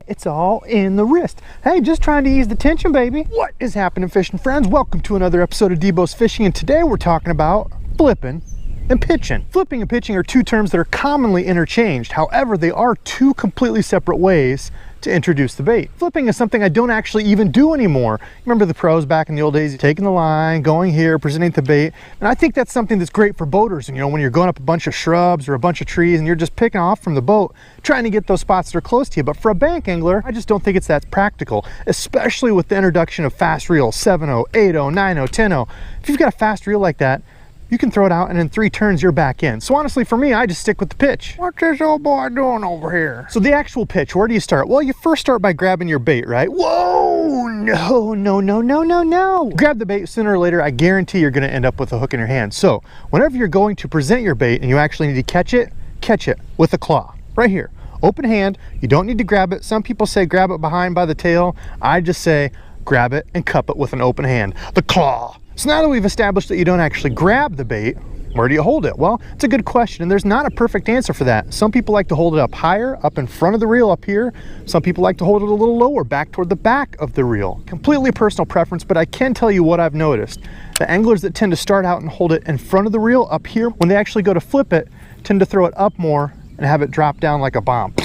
It's all in the wrist. Hey, just trying to ease the tension, baby. What is happening, fishing friends? Welcome to another episode of DEBO'S Fishing, and today we're talking about flipping and pitching. Flipping and pitching are two terms that are commonly interchanged. However, they are two completely separate ways to introduce the bait. Flipping is something I don't actually even do anymore. Remember the pros back in the old days, taking the line, going here, presenting the bait. And I think that's something that's great for boaters. And you know, when you're going up a bunch of shrubs or a bunch of trees and you're just picking off from the boat, trying to get those spots that are close to you. But for a bank angler, I just don't think it's that practical, especially with the introduction of fast reels, 7-0, 8-0, 9-0, 10-0. If you've got a fast reel like that, you can throw it out and in 3 turns you're back in. So honestly, for me, I just stick with the pitch. What's this old boy doing over here? So the actual pitch, where do you start? Well, you first start by grabbing your bait, right? Whoa, no. Grab the bait, sooner or later, I guarantee you're gonna end up with a hook in your hand. So whenever you're going to present your bait and you actually need to catch it with a claw, right here. Open hand, you don't need to grab it. Some people say grab it behind by the tail. I just say grab it and cup it with an open hand, the claw. So now that we've established that you don't actually grab the bait, where do you hold it? Well, it's a good question, and there's not a perfect answer for that. Some people like to hold it up higher, up in front of the reel up here. Some people like to hold it a little lower, back toward the back of the reel. Completely personal preference, but I can tell you what I've noticed. The anglers that tend to start out and hold it in front of the reel up here, when they actually go to flip it, tend to throw it up more and have it drop down like a bomb.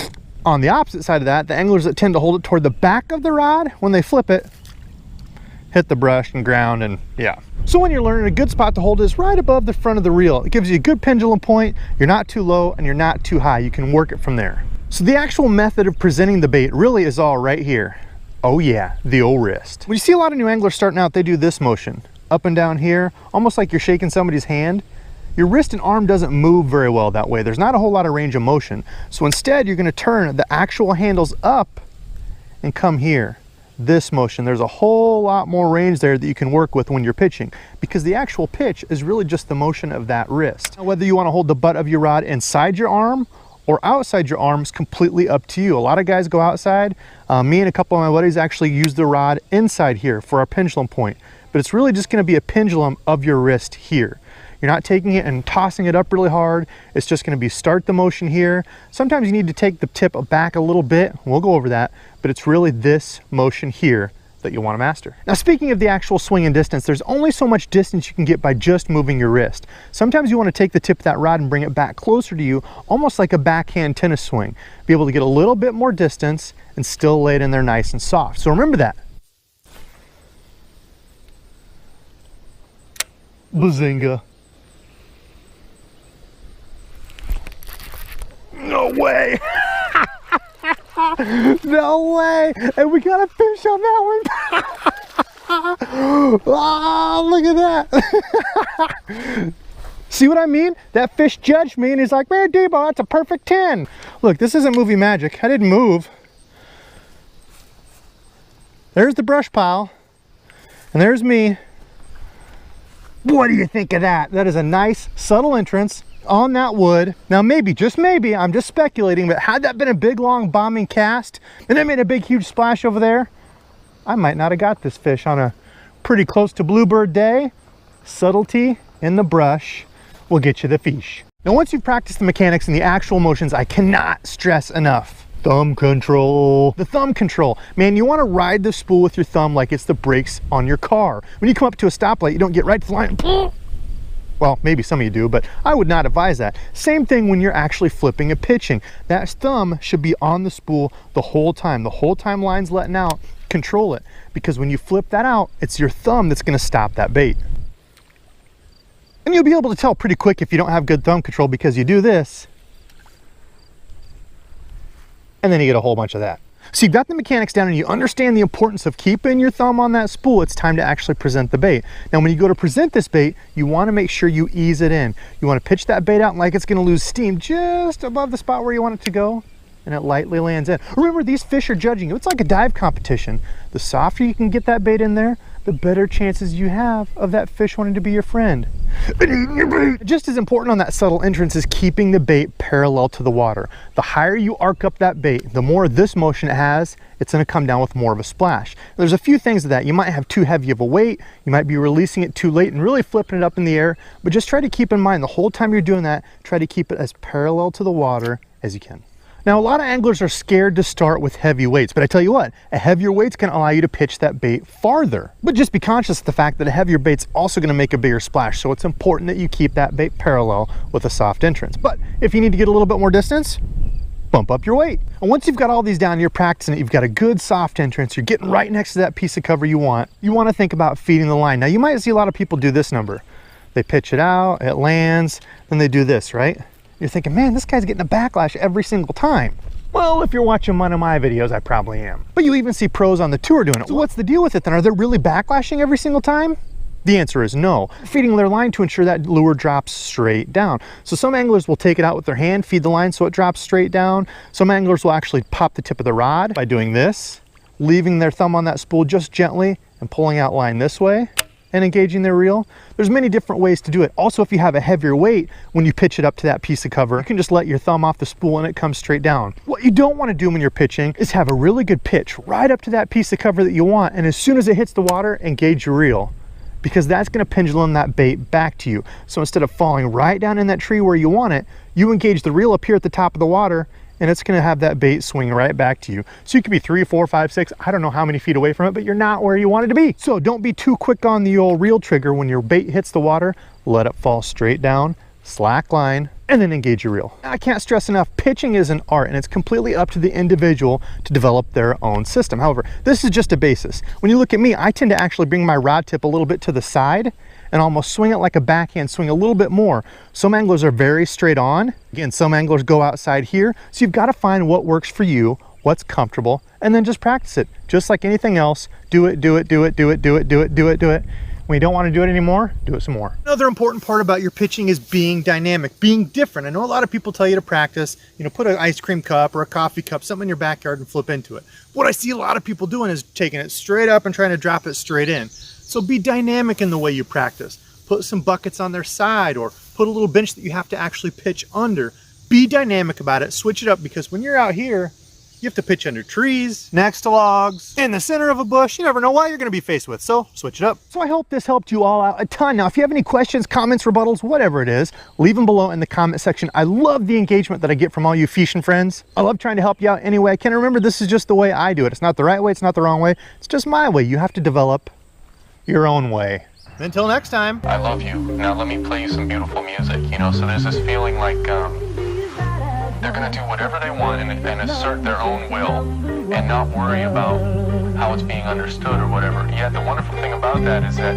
On the opposite side of that, the anglers that tend to hold it toward the back of the rod, when they flip it, hit the brush and ground, and yeah. So when you're learning, a good spot to hold is right above the front of the reel. It gives you a good pendulum point. You're not too low and you're not too high. You can work it from there. So the actual method of presenting the bait really is all right here. Oh yeah, the old wrist. When you see a lot of new anglers starting out, they do this motion. Up and down here, almost like you're shaking somebody's hand. Your wrist and arm doesn't move very well that way. There's not a whole lot of range of motion. So instead, you're gonna turn the actual handles up and come here. This motion, there's a whole lot more range there that you can work with when you're pitching, because the actual pitch is really just the motion of that wrist. Now, whether you want to hold the butt of your rod inside your arm or outside your arm is completely up to you. A lot of guys go outside. Me and a couple of my buddies actually use the rod inside here for our pendulum point, but it's really just going to be a pendulum of your wrist here. You're not taking it and tossing it up really hard. It's just gonna be start the motion here. Sometimes you need to take the tip back a little bit. We'll go over that, but it's really this motion here that you wanna master. Now, speaking of the actual swing and distance, there's only so much distance you can get by just moving your wrist. Sometimes you wanna take the tip of that rod and bring it back closer to you, almost like a backhand tennis swing. Be able to get a little bit more distance and still lay it in there nice and soft. So remember that. Bazinga. No way. No way. And we got a fish on that one. Oh, look at that. See what I mean? That fish judged me and he's like, man, Debo, that's a perfect 10. Look, this isn't movie magic. I didn't move. There's the brush pile. And there's me. What do you think of that? That is a nice, subtle entrance on that wood. Now maybe, just maybe, I'm just speculating, but had that been a big long bombing cast and it made a big huge splash over there, I might not have got this fish on a pretty close to bluebird day. Subtlety in the brush will get you the fish. Now once you've practiced the mechanics and the actual motions, I cannot stress enough. Thumb control. The thumb control. Man, you want to ride the spool with your thumb like it's the brakes on your car. When you come up to a stoplight, you don't get right to the line and well, maybe some of you do, but I would not advise that. Same thing when you're actually flipping and pitching. That thumb should be on the spool the whole time. The whole time line's letting out, control it. Because when you flip that out, it's your thumb that's gonna stop that bait. And you'll be able to tell pretty quick if you don't have good thumb control, because you do this, and then you get a whole bunch of that. So you've got the mechanics down and you understand the importance of keeping your thumb on that spool. It's time to actually present the bait. Now, when you go to present this bait, you want to make sure you ease it in. You want to pitch that bait out like it's going to lose steam just above the spot where you want it to go, and it lightly lands in. Remember, these fish are judging you. It's like a dive competition. The softer you can get that bait in there, the better chances you have of that fish wanting to be your friend and eating your bait. Just as important on that subtle entrance is keeping the bait parallel to the water. The higher you arc up that bait, the more this motion it has, it's going to come down with more of a splash. There's a few things to that. You might have too heavy of a weight, you might be releasing it too late and really flipping it up in the air, but just try to keep in mind the whole time you're doing that, try to keep it as parallel to the water as you can. Now, a lot of anglers are scared to start with heavy weights, but I tell you what, a heavier weight's gonna allow you to pitch that bait farther. But just be conscious of the fact that a heavier bait's also gonna make a bigger splash, so it's important that you keep that bait parallel with a soft entrance. But if you need to get a little bit more distance, bump up your weight. And once you've got all these down, you're practicing it, you've got a good soft entrance, you're getting right next to that piece of cover you wanna think about feeding the line. Now, you might see a lot of people do this number. They pitch it out, it lands, then they do this, right? You're thinking, man, this guy's getting a backlash every single time. Well, if you're watching one of my videos, I probably am. But you even see pros on the tour doing it. So what's the deal with it then? Are they really backlashing every single time? The answer is no. Feeding their line to ensure that lure drops straight down. So some anglers will take it out with their hand, feed the line so it drops straight down. Some anglers will actually pop the tip of the rod by doing this, leaving their thumb on that spool just gently and pulling out line this way and engaging their reel. There's many different ways to do it. Also, if you have a heavier weight, when you pitch it up to that piece of cover, you can just let your thumb off the spool and it comes straight down. What you don't want to do when you're pitching is have a really good pitch right up to that piece of cover that you want, and as soon as it hits the water, engage your reel, because that's going to pendulum that bait back to you. So instead of falling right down in that tree where you want it, you engage the reel up here at the top of the water, and it's going to have that bait swing right back to you. So you could be 3, 4, 5, 6, I don't know how many feet away from it, but you're not where you want it to be. So don't be too quick on the old reel trigger. When your bait hits the water, let it fall straight down, slack line, and then engage your reel. I can't stress enough, pitching is an art, and it's completely up to the individual to develop their own system. However, this is just a basis. When you look at me, I tend to actually bring my rod tip a little bit to the side and almost swing it like a backhand swing a little bit more. Some anglers are very straight on. Again, some anglers go outside here. So you've got to find what works for you, what's comfortable, and then just practice it. Just like anything else, do it, do it, do it, do it, do it, do it, do it, do it. When you don't want to do it anymore, do it some more. Another important part about your pitching is being dynamic, being different. I know a lot of people tell you to practice, put an ice cream cup or a coffee cup, something in your backyard and flip into it. What I see a lot of people doing is taking it straight up and trying to drop it straight in. So be dynamic in the way you practice. Put some buckets on their side or put a little bench that you have to actually pitch under. Be dynamic about it, switch it up, because when you're out here, you have to pitch under trees, next to logs, in the center of a bush. You never know what you're gonna be faced with, so switch it up. So I hope this helped you all out a ton. Now, if you have any questions, comments, rebuttals, whatever it is, leave them below in the comment section. I love the engagement that I get from all you fishing friends. I love trying to help you out any way I can. Remember, this is just the way I do it. It's not the right way, it's not the wrong way. It's just my way. You have to develop your own way. Until next time. I love you. Now let me play you some beautiful music, so there's this feeling like they're gonna do whatever they want and assert their own will and not worry about how it's being understood or whatever. Yet the wonderful thing about that is that